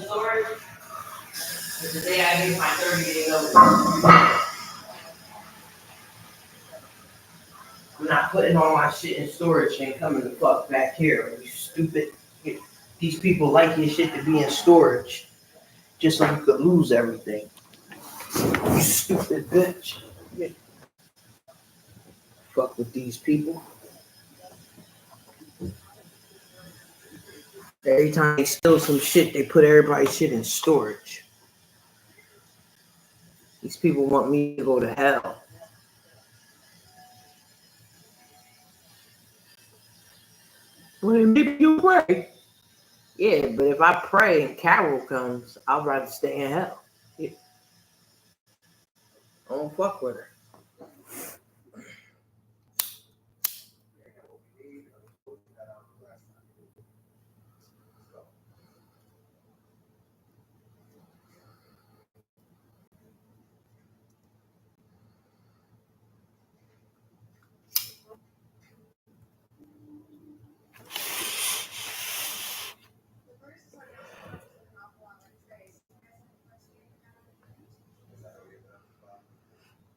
storage. The day I gave my 30-day notice. I'm not putting all my shit in storage and coming the fuck back here. You stupid. These people like your shit to be in storage just so you could lose everything. You stupid bitch. Fuck with these people. Every time they steal some shit, they put everybody's shit in storage. These people want me to go to hell. Well, maybe you pray. Yeah, but if I pray and Carol comes, I'd rather stay in hell. Yeah. I don't fuck with her.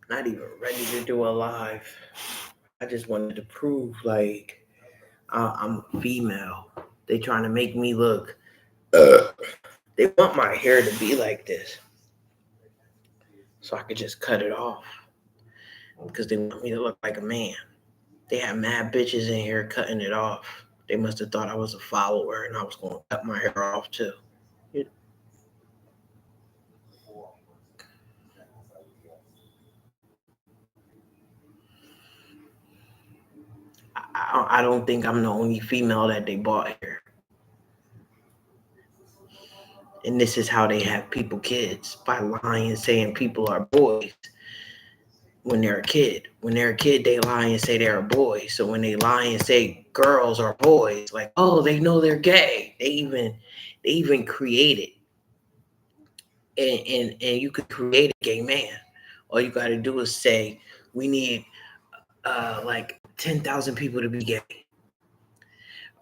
Not even ready to do a live. I just wanted to prove, like, I'm a female. They trying to make me look. They want my hair to be like this, so I could just cut it off. Because they want me to look like a man. They have mad bitches in here cutting it off. They must have thought I was a follower and I was going to cut my hair off too. I don't think I'm the only female that they bought here. And this is how they have people kids, by lying, saying people are boys when they're a kid. When they're a kid, they lie and say they're a boy. So when they lie and say girls are boys, like, oh, they know they're gay. They even create it. And you could create a gay man. All you got to do is say, we need like 10,000 people to be gay.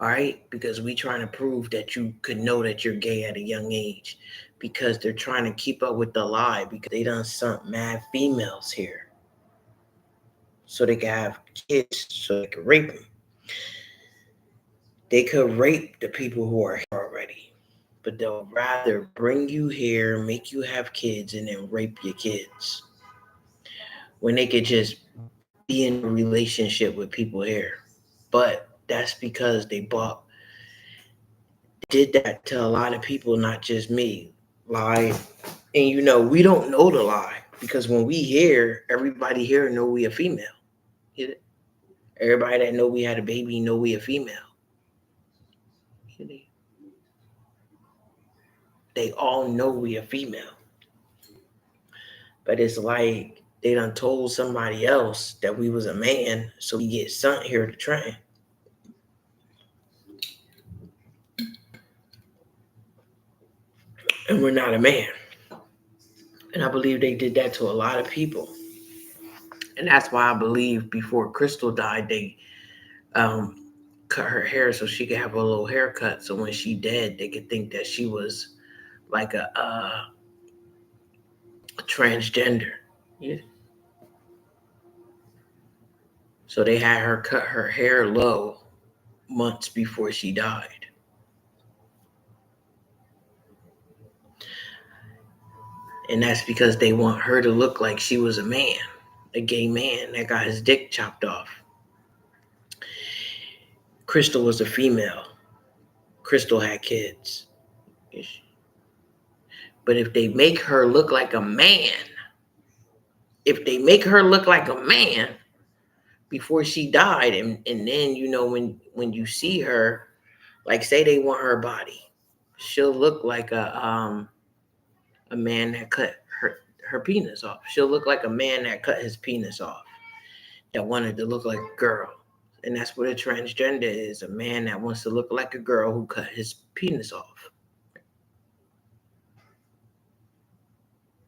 All right? Because we trying to prove that you could know that you're gay at a young age, because they're trying to keep up with the lie, because they done sent mad females here so they can have kids, so they can rape them. They could rape the people who are here already, but they'll rather bring you here, make you have kids, and then rape your kids, when they could just be in a relationship with people here. But that's because they did that to a lot of people, not just me. Lie. And we don't know the lie, because when we hear, everybody here know we a female. Everybody that know we had a baby know we a female. They all know we a female. But it's like they done told somebody else that we was a man, so we get sent here to train. And we're not a man. And I believe they did that to a lot of people. And that's why I believe before Crystal died, they cut her hair so she could have a little haircut. So when she dead, they could think that she was like a transgender. Yeah. So they had her cut her hair low months before she died. And that's because they want her to look like she was a man, a gay man that got his dick chopped off. Crystal was a female. Crystal had kids. But if they make her look like a man, before she died, and then when you see her, like, say they want her body, she'll look like a man that cut her penis off. She'll look like a man that cut his penis off, that wanted to look like a girl. And that's what a transgender is, a man that wants to look like a girl who cut his penis off.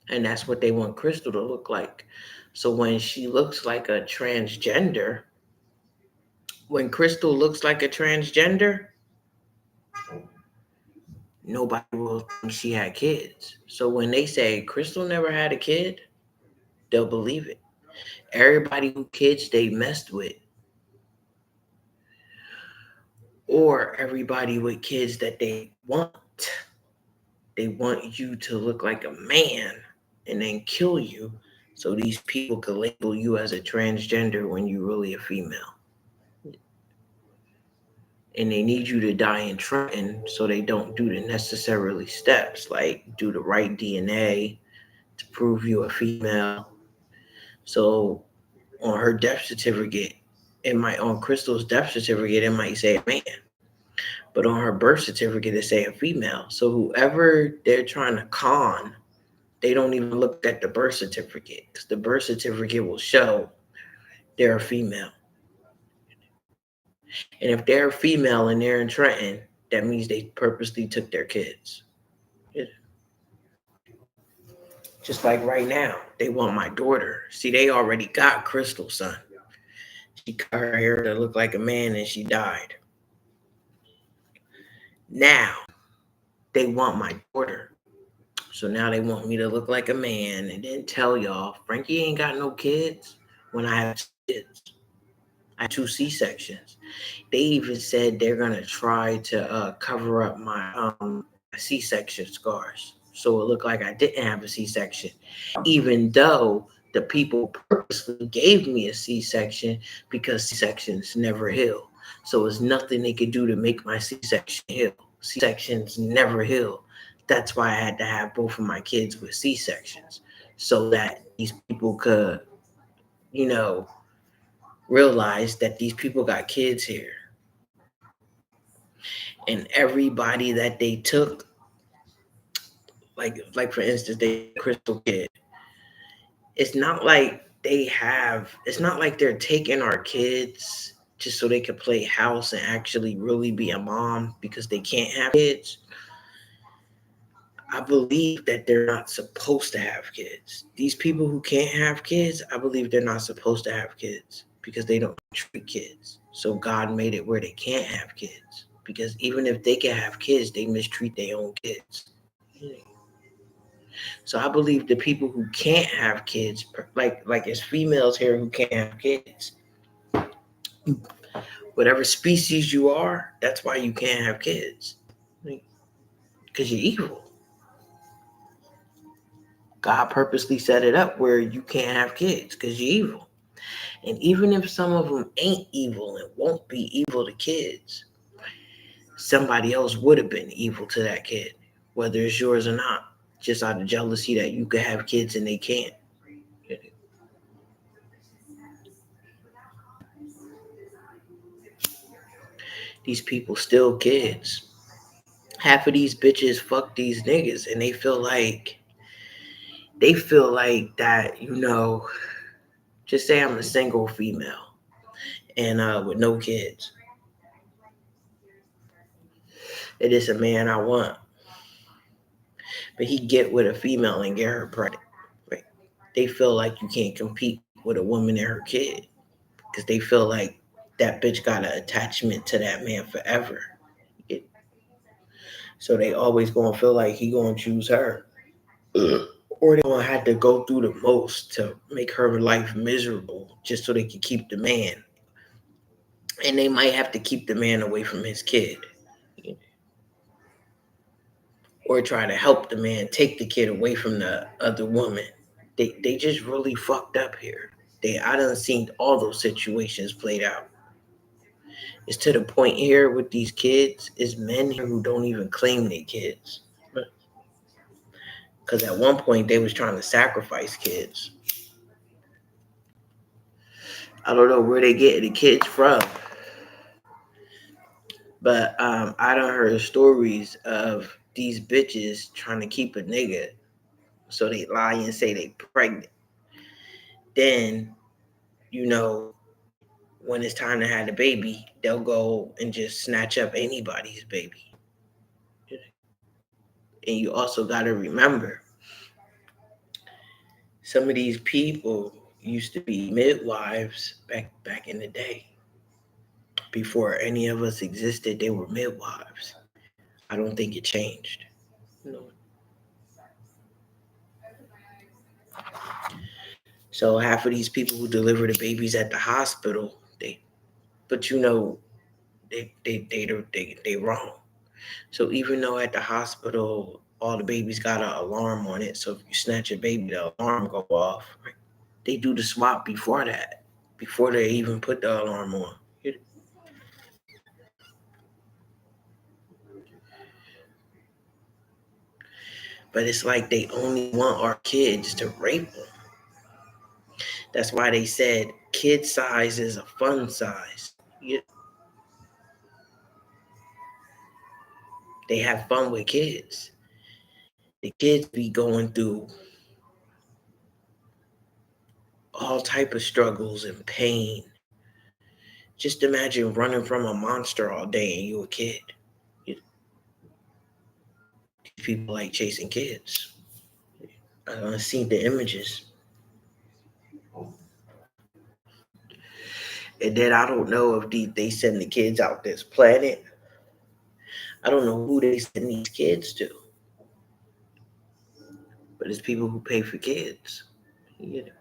And that's what they want Crystal to look like. So when she looks like a transgender, when Crystal looks like a transgender, nobody will think she had kids. So when they say Crystal never had a kid, they'll believe it. Everybody who kids they messed with, or everybody with kids that they want you to look like a man and then kill you so these people could label you as a transgender when you're really a female. And they need you to die in Trenton so they don't do the necessarily steps like do the right DNA to prove you a female. So on her death certificate, on Crystal's death certificate, it might say a man, but on her birth certificate, it say a female. So whoever they're trying to con, they don't even look at the birth certificate because the birth certificate will show they're a female. And if they're a female and they're in Trenton, that means they purposely took their kids. Just like right now, they want my daughter. See, they already got Crystal's son. She cut her hair to look like a man and she died. Now they want my daughter. So now they want me to look like a man and then tell y'all Frankie ain't got no kids when I have kids. I had 2 C-sections. They even said they're gonna try to cover up my C-section scars so it looked like I didn't have a C-section, even though the people purposely gave me a C-section because C-sections never heal. So it's nothing they could do to make my C-section heal. C-sections never heal. That's why I had to have both of my kids with C-sections so that these people could, you know, realize that these people got kids here. And everybody that they took, like for instance, they Crystal Kid. It's not like they're taking our kids just so they could play house and actually really be a mom because they can't have kids. I believe that they're not supposed to have kids. These people who can't have kids, I believe they're not supposed to have kids because they don't treat kids. So God made it where they can't have kids because even if they can have kids, they mistreat their own kids. So I believe the people who can't have kids, like as females here who can't have kids, whatever species you are, that's why you can't have kids because you're evil. God purposely set it up where you can't have kids because you're evil. And even if some of them ain't evil and won't be evil to kids, somebody else would have been evil to that kid, whether it's yours or not, just out of jealousy that you could have kids and they can't. These people still kids. Half of these bitches fuck these niggas and they feel like that, just say I'm a single female and with no kids. It is a man I want. But he get with a female and get her pregnant. Right? They feel like you can't compete with a woman and her kid because they feel like that bitch got an attachment to that man forever. So they always gonna feel like he gonna choose her. Or they gonna have to go through the most to make her life miserable just so they can keep the man. And they might have to keep the man away from his kid. Or try to help the man take the kid away from the other woman. They just really fucked up here. I done seen all those situations played out. It's to the point here with these kids is men here who don't even claim their kids. Because at one point they was trying to sacrifice kids. I don't know where they get the kids from. But I done heard stories of these bitches trying to keep a nigga. So they lie and say they pregnant. Then, when it's time to have the baby, they'll go and just snatch up anybody's baby. And you also got to remember, some of these people used to be midwives back in the day. Before any of us existed, they were midwives. I don't think it changed. You know? So half of these people who deliver the babies at the hospital, but they wrong. So even though at the hospital all the babies got an alarm on it, so if you snatch a baby, the alarm go off. Right? They do the swap before that, before they even put the alarm on. But it's like they only want our kids to rape them. That's why they said kid size is a fun size. They have fun with kids. The kids be going through all type of struggles and pain. Just imagine running from a monster all day and you a kid. You, People like chasing kids. I seen the images. And then I don't know if they send the kids out this planet. I don't know who they send these kids to. But it's people who pay for kids. You know,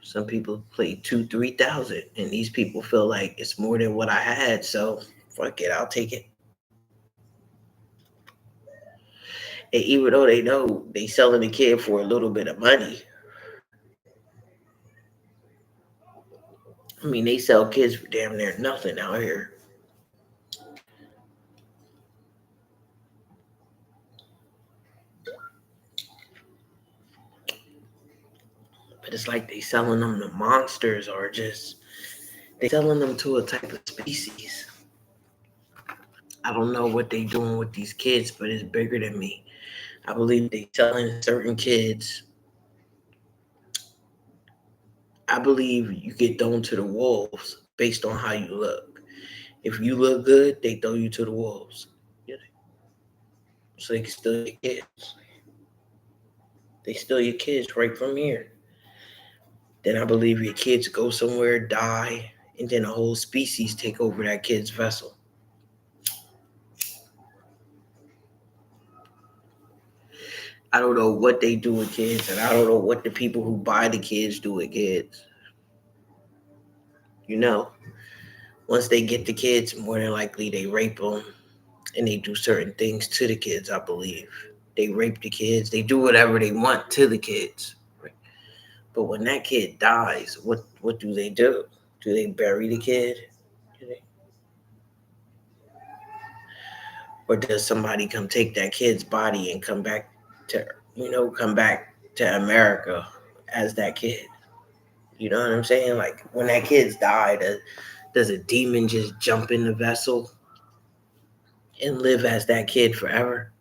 some people pay 2,000, 3,000, and these people feel like it's more than what I had. So fuck it, I'll take it. And even though they know they selling the kid for a little bit of money, I mean they sell kids for damn near nothing out here. But it's like they selling them to monsters or just they selling them to a type of species. I don't know what they doing with these kids, but it's bigger than me. I believe they selling certain kids. I believe you get thrown to the wolves based on how you look. If you look good, they throw you to the wolves. You know, so they can steal your kids. They steal your kids right from here. Then I believe your kids go somewhere, die, and then a whole species take over that kid's vessel. I don't know what they do with kids, and I don't know what the people who buy the kids do with kids. You know, once they get the kids, more than likely they rape them and they do certain things to the kids, I believe. They rape the kids, they do whatever they want to the kids. Right? But when that kid dies, what do they do? Do they bury the kid? Or does somebody come take that kid's body and come back to America as that kid? You know what I'm saying? Like when that kid's died, does a demon just jump in the vessel and live as that kid forever?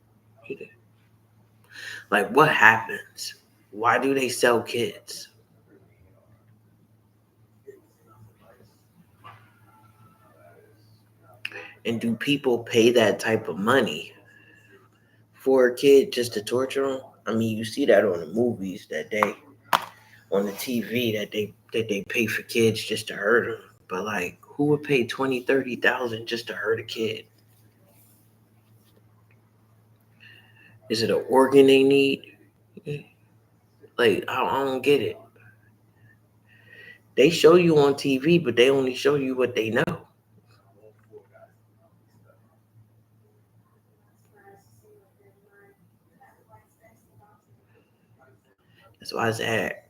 Like what happens? Why do they sell kids? And do people pay that type of money for a kid just to torture them? I mean, you see that on the movies that they on the TV that they pay for kids just to hurt them. But like, who would pay 20, 30,000 just to hurt a kid? Is it an organ they need? Like, I don't get it. They show you on TV, but they only show you what they know. That's why I said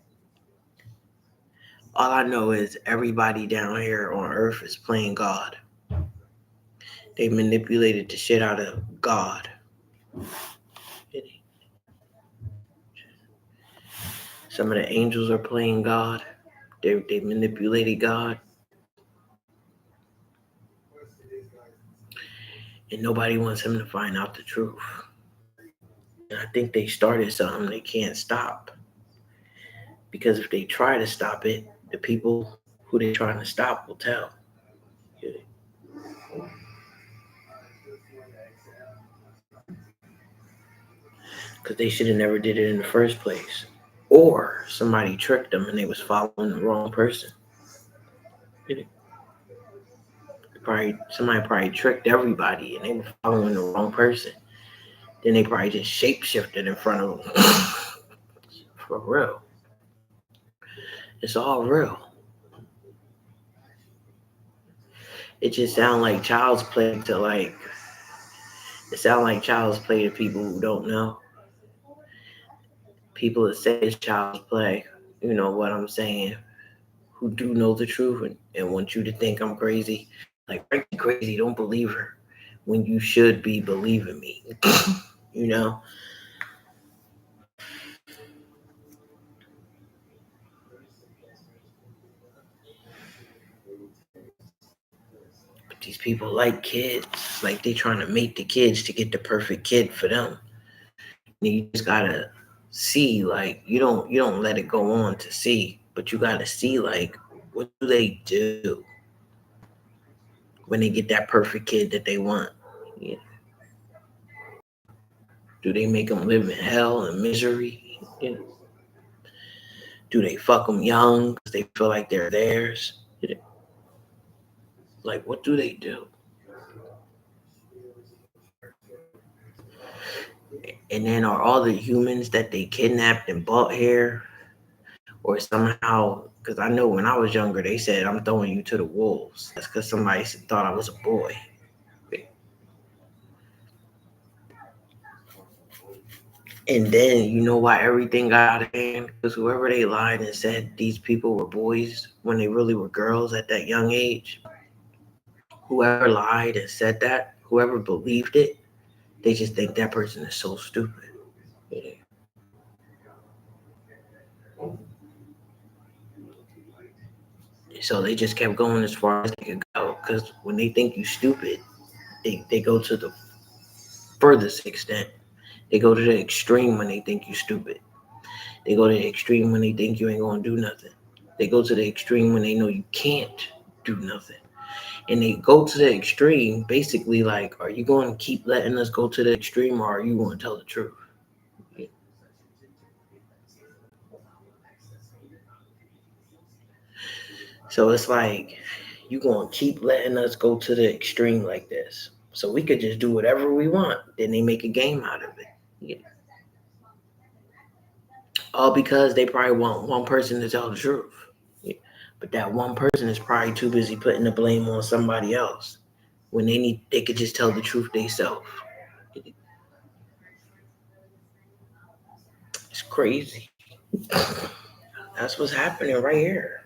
all I know is everybody down here on Earth is playing God. They manipulated the shit out of God. Some of the angels are playing God. They manipulated God. And nobody wants him to find out the truth. And I think they started something they can't stop. Because if they try to stop it, the people who they're trying to stop will tell. Because they should have never did it in the first place. Or somebody tricked them and they was following the wrong person. Probably somebody probably tricked everybody and they were following the wrong person. Then they probably just shape shifted in front of them. For real. It's all real. It just sounds like child's play to like it sounds like child's play to people who don't know. People that say it's child's play, you know what I'm saying, who do know the truth and want you to think I'm crazy. Like Frankie's crazy, don't believe her. When you should be believing me. you know? But these people like kids. Like they trying to make the kids to get the perfect kid for them. And you just gotta see, like, you don't let it go on to see, but you gotta see like what do they do when they get that perfect kid that they want. Yeah. Do they make them live in hell and misery? You know, do they fuck them young because they feel like they're theirs? You know, like, what do they do? And then are all the humans that they kidnapped and bought here, or somehow? Because I know when I was younger, they said I'm throwing you to the wolves. That's because somebody thought I was a boy. And then you know why everything got out of hand? Because whoever they lied and said these people were boys when they really were girls at that young age, whoever lied and said that, whoever believed it, they just think that person is so stupid. Yeah. So they just kept going as far as they could go. Because when they think you stupid, they go to the furthest extent. They go to the extreme when they think you stupid. They go to the extreme when they think you ain't gonna do nothing. They go to the extreme when they know you can't do nothing. And they go to the extreme basically like, are you going to keep letting us go to the extreme or are you going to tell the truth? So it's like, you going to keep letting us go to the extreme like this. So we could just do whatever we want. Then they make a game out of it. Yeah. All because they probably want one person to tell the truth. Yeah. But that one person is probably too busy putting the blame on somebody else when they could just tell the truth themselves. It's crazy. That's what's happening right here.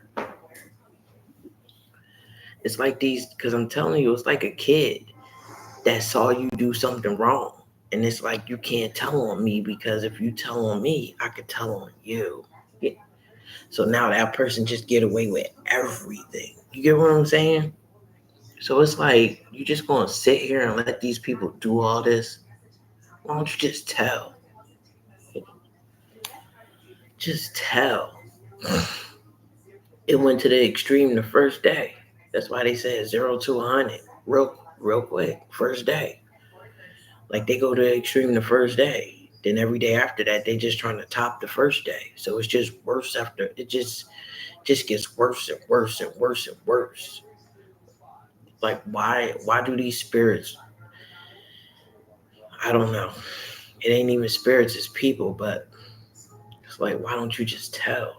It's like these, because I'm telling you, it's like a kid that saw you do something wrong. And it's like, you can't tell on me because if you tell on me, I could tell on you. Yeah. So now that person just get away with everything. You get what I'm saying? So it's like, you just going to sit here and let these people do all this? Why don't you just tell? Just tell. It went to the extreme the first day. That's why they said 0 to 100 real quick. First day. Like they go to the extreme the first day. Then every day after that, they just trying to top the first day. So it's just worse after it just gets worse and worse and worse and worse. Like why do these spirits, I don't know. It ain't even spirits, it's people, but it's like why don't you just tell?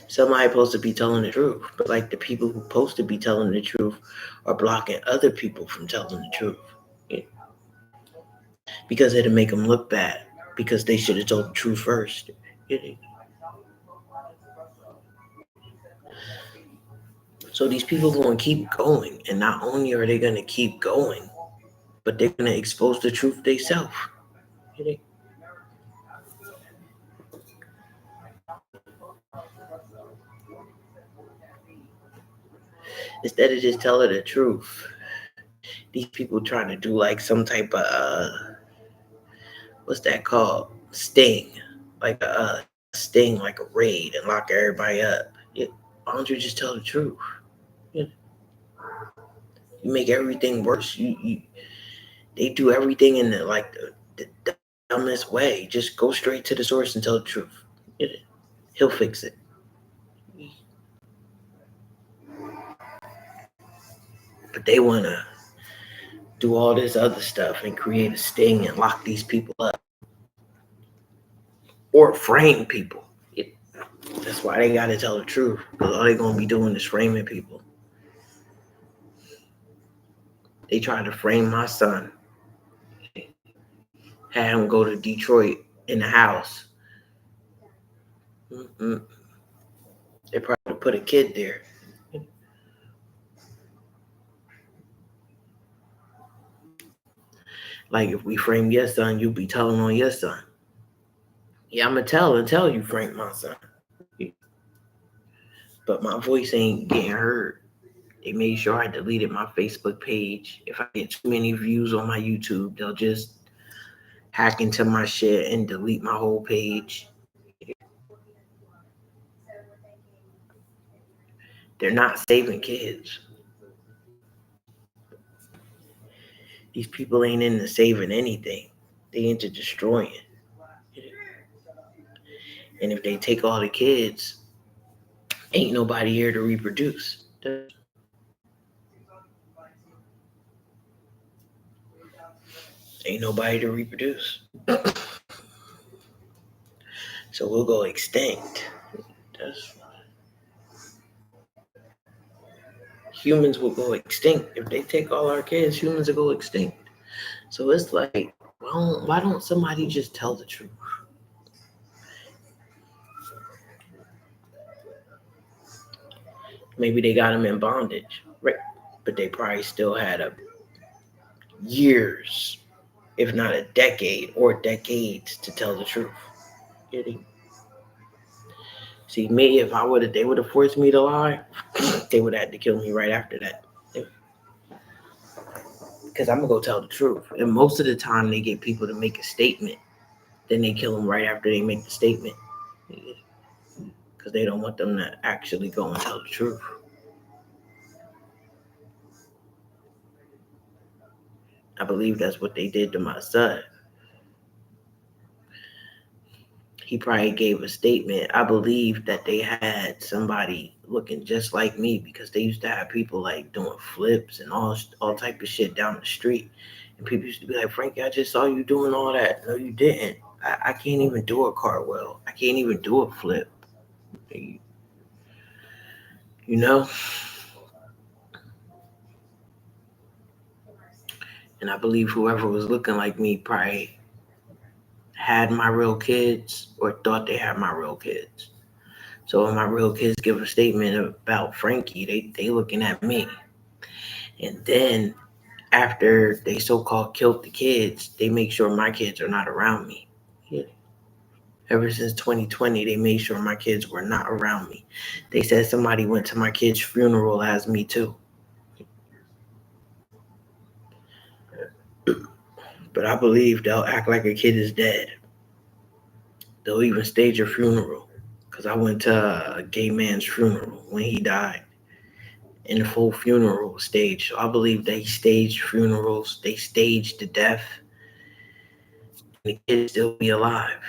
Somebody supposed to be telling the truth. But like the people who supposed to be telling the truth are blocking other people from telling the truth. Yeah. Because it'll make them look bad. Because they should have told the truth first. Yeah. So these people going to keep going, and not only are they going to keep going, but they're going to expose the truth themselves. Instead of just telling the truth, these people trying to do like some type of what's that called? Sting, like a sting, like a raid, and lock everybody up. Yeah. Why don't you just tell the truth? Yeah. You make everything worse. They do everything in the dumbest way. Just go straight to the source and tell the truth. Yeah. He'll fix it. But they want to do all this other stuff and create a sting and lock these people up or frame people. That's why they got to tell the truth, because all they're going to be doing is framing people. They tried to frame my son, had him go to Detroit in the house. They probably put a kid there. Like, if we frame your son, you'll be telling on your son. Yeah, I'm going to tell until you frame my son. But my voice ain't getting heard. They made sure I deleted my Facebook page. If I get too many views on my YouTube, they'll just hack into my shit and delete my whole page. They're not saving kids. These people ain't into saving anything. They into destroying. And if they take all the kids, ain't nobody here to reproduce. Ain't nobody to reproduce. So we'll go extinct. Humans will go extinct. If they take all our kids, humans will go extinct. So it's like, why don't somebody just tell the truth? Maybe they got them in bondage, right? But they probably still had years, if not a decade or decades, to tell the truth. See, me, if they would have forced me to lie, they would have had to kill me right after that. Because I'm going to go tell the truth. And most of the time, they get people to make a statement. Then they kill them right after they make the statement. Because they don't want them to actually go and tell the truth. I believe that's what they did to my son. He probably gave a statement. I believe that they had somebody looking just like me, because they used to have people like doing flips and all type of shit down the street. And people used to be like, Frankie, I just saw you doing all that. No, you didn't. I can't even do a cartwheel. I can't even do a flip. You know? And I believe whoever was looking like me probably had my real kids or thought they had my real kids. So when my real kids give a statement about Frankie, they looking at me. And then after they so-called killed the kids, they make sure my kids are not around me. Yeah. Ever since 2020, they made sure my kids were not around me. They said somebody went to my kid's funeral as me too. But I believe they'll act like a kid is dead. They'll even stage a funeral. Because I went to a gay man's funeral when he died. And the full funeral was staged. So I believe they staged funerals. They staged the death. And the kid still be alive.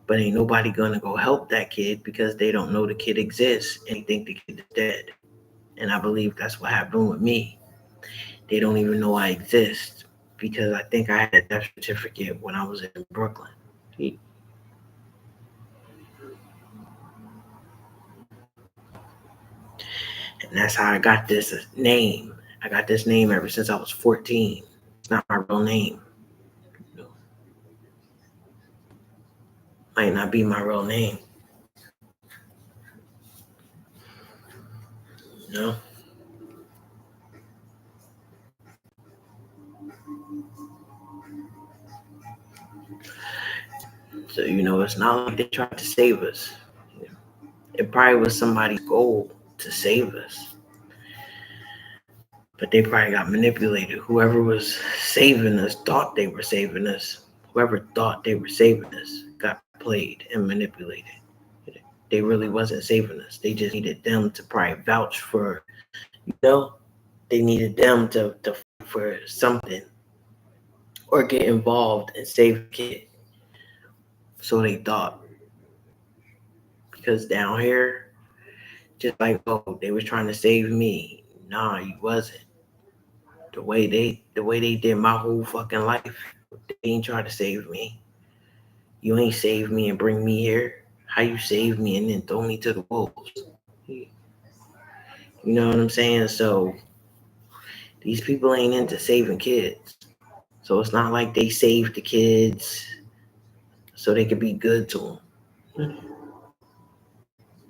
But ain't nobody going to go help that kid because they don't know the kid exists and they think the kid is dead. And I believe that's what happened with me. They don't even know I exist because I think I had a death certificate when I was in Brooklyn. And that's how I got this name. I got this name ever since I was 14. It's not my real name. Might not be my real name. No. So, it's not like they tried to save us. It probably was somebody's goal to save us. But they probably got manipulated. Whoever was saving us thought they were saving us. Whoever thought they were saving us got played and manipulated. They really wasn't saving us. They just needed them to probably vouch for, they needed them to for something or get involved and save the kid. So they thought. Because down here, just like, they were trying to save me. Nah, you wasn't. The way they did my whole fucking life. They ain't try to save me. You ain't save me and bring me here. How you save me and then throw me to the wolves? You know what I'm saying? So these people ain't into saving kids. So it's not like they saved the kids so they could be good to them.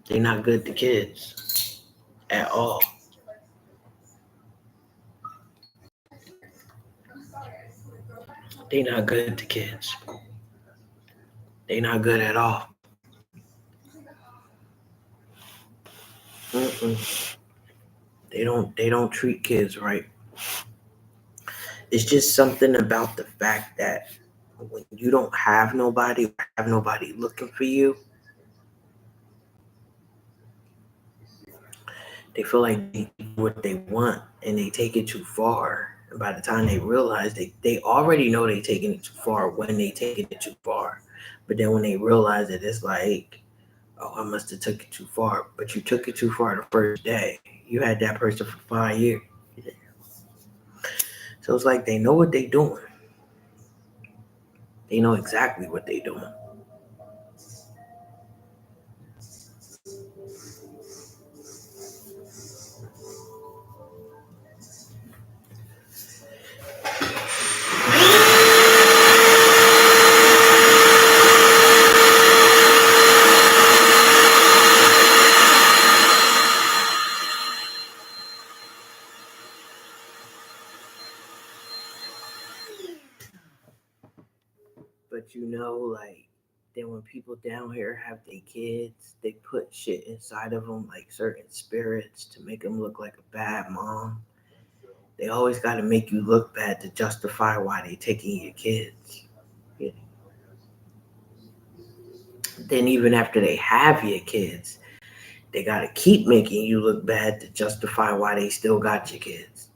They're not good to kids at all. They're not good to kids. They're not good at all. Mm-mm. They don't treat kids right. It's just something about the fact that when you don't have nobody looking for you, they feel like they do what they want and they take it too far. And by the time they realize they already know they taking it too far when they taking it too far. But then when they realize it, it's like, oh, I must have took it too far. But you took it too far the first day. You had that person for 5 years. So it's like they know what they doing. They know exactly what they doing. But like then when people down here have their kids, they put shit inside of them, like certain spirits, to make them look like a bad mom. They always got to make you look bad to justify why they taking your kids. Yeah. Then even after they have your kids, they got to keep making you look bad to justify why they still got your kids.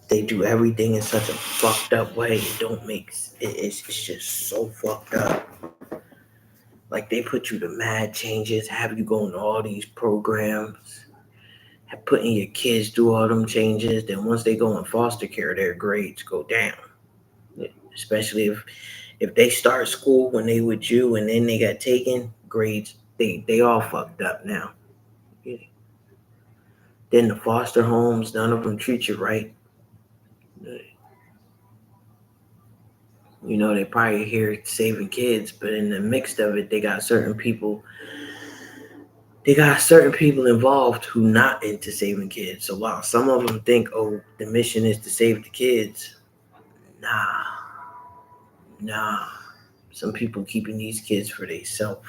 They do everything in such a fucked up way. It don't make it's just so fucked up. Like they put you to mad changes, have you going to all these programs, have putting your kids through all them changes. Then once they go in foster care, their grades go down. Especially if they start school when they with you and then they got taken, grades they all fucked up now. Then the foster homes, none of them treat you right. They probably here saving kids, but in the mix of it, they got certain people involved who not into saving kids. So while some of them think, oh, the mission is to save the kids, nah, nah. Some people keeping these kids for themselves.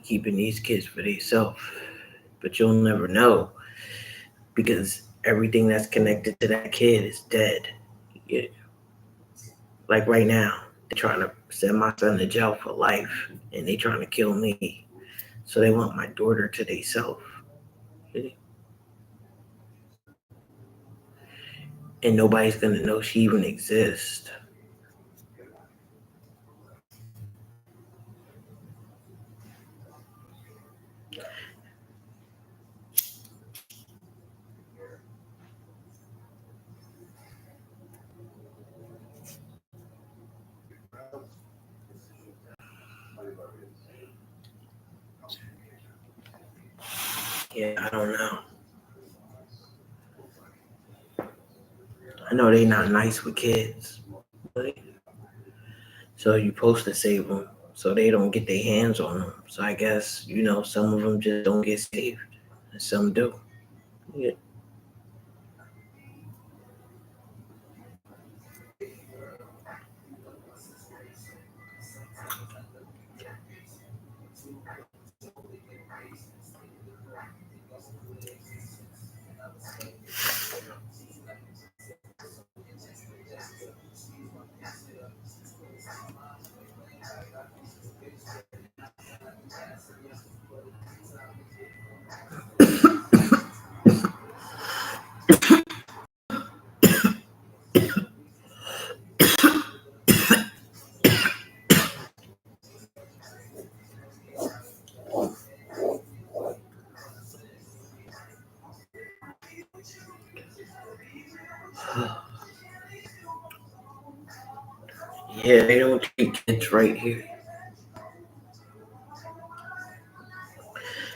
Keeping these kids for themselves. But you'll never know because everything that's connected to that kid is dead. Yeah. Like right now, they're trying to send my son to jail for life and they trying to kill me. So they want my daughter to themselves. And nobody's gonna know she even exists. Yeah, I don't know. I know they not nice with kids. So you're supposed to save them so they don't get their hands on them. So I guess, some of them just don't get saved. And some do. Yeah. Yeah, they don't treat kids right here.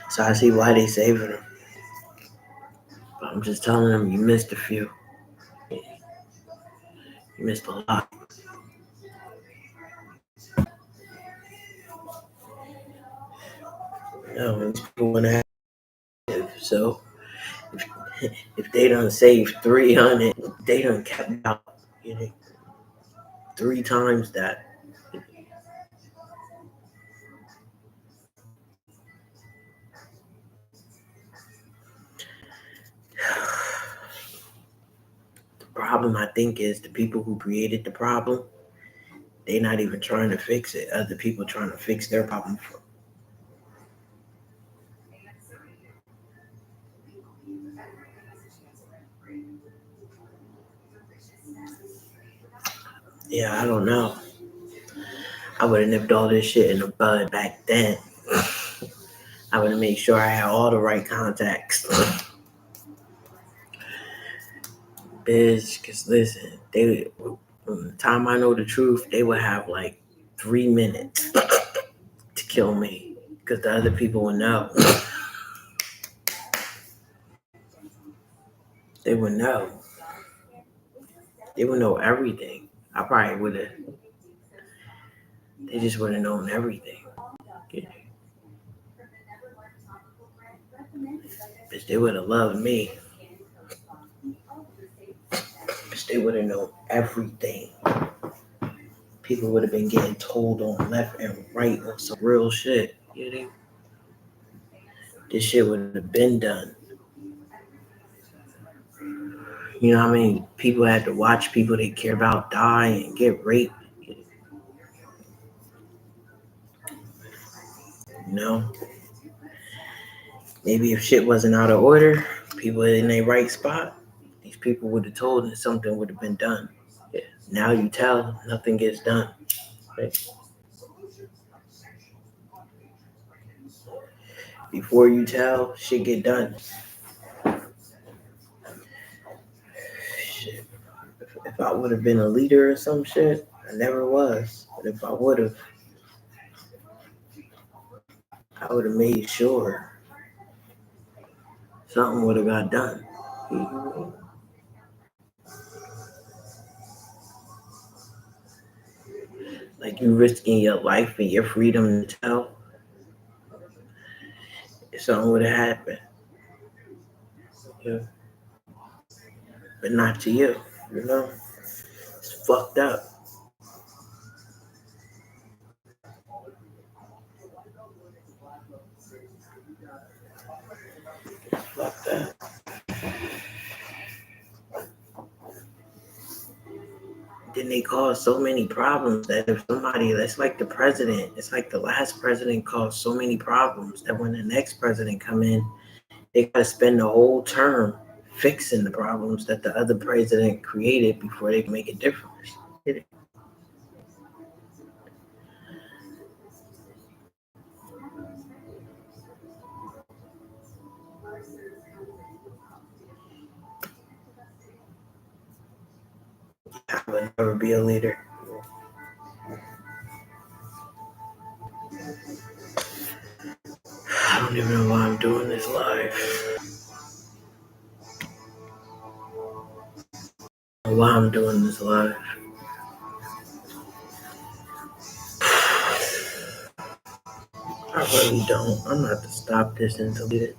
So I see why they saving them. But I'm just telling them you missed a few. You missed a lot. No, these people want to have. So if they done saved 300, they done kept out, you know, 3 times that. The problem, I think, is the people who created the problem, they're not even trying to fix it. Other people trying to fix their problem. Yeah, I don't know. I would have nipped all this shit in the bud back then. I would have made sure I had all the right contacts. Bitch, because listen, they, from the time I know the truth, they would have like 3 minutes to kill me. Because the other people would know. They would know. They would know everything. I probably would have. They just would have known everything. Yeah. Bitch, they would have loved me. Bitch, they would have known everything. People would have been getting told on left and right on some real shit. You know? This shit would have been done. You know what I mean? People had to watch people they care about die and get raped. You know? Maybe if shit wasn't out of order, people in their right spot, these people would have told and something would have been done. Yeah. Now you tell, nothing gets done. Right? Before you tell, shit get done. Shit. If I would have been a leader or some shit, I never was. But if I would have, I would have made sure something would have got done. Like you risking your life and your freedom to tell, if something would have happened. Yeah. But not to you, you know? It's fucked up. Fucked up. Then they cause so many problems that if somebody, that's like the president, it's like the last president caused so many problems that when the next president come in, they gotta spend the whole term fixing the problems that the other president created before they can make a difference. I would never be a leader. I don't even know why I'm doing this live. Why I'm doing this live. I really don't. I'm not to stop this and delete it.